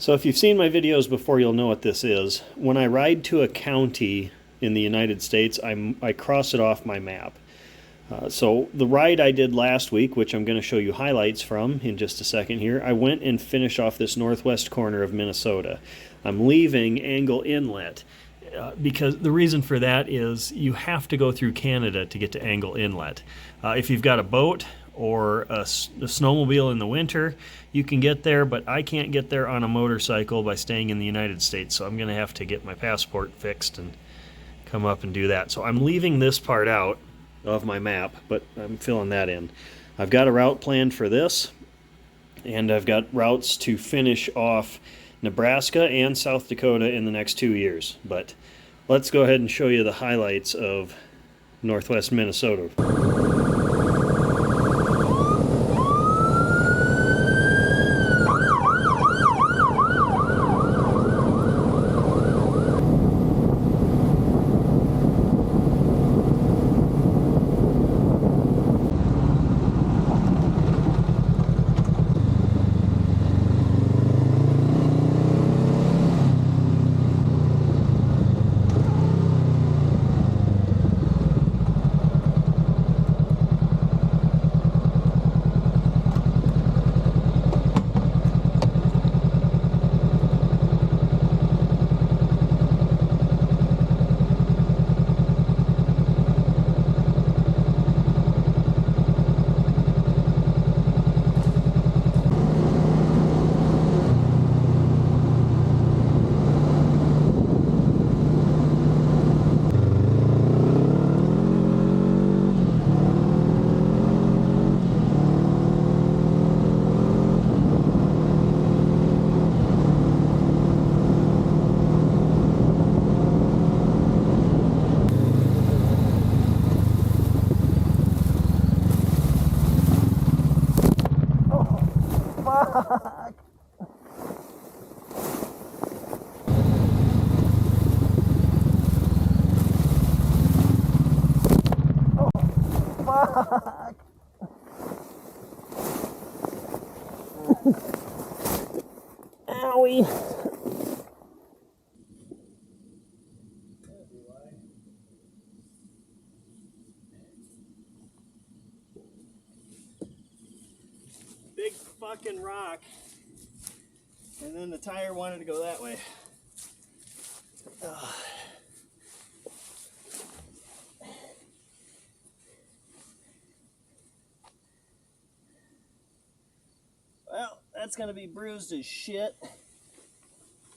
So if you've seen my videos before, you'll know what this is. When I ride to a county in the United States, I cross it off my map. So the ride I did last week, which I'm going to show you highlights from in just a second here, I went and finished off this northwest corner of Minnesota. I'm leaving Angle Inlet because the reason for that is you have to go through Canada to get to Angle Inlet. If you've got a boat or a snowmobile in the winter, you can get there, but I can't get there on a motorcycle by staying in the United States, so I'm going to have to get my passport fixed and come up and do that. So I'm leaving this part out of my map, but I'm filling that in. I've got a route planned for this, and I've got routes to finish off Nebraska and South Dakota in the next 2 years. But let's go ahead and show you the highlights of northwest Minnesota. Fuck! Oh, fuck! Owie! Big fucking rock, and then the tire wanted to go that way. Well, that's gonna be bruised as shit.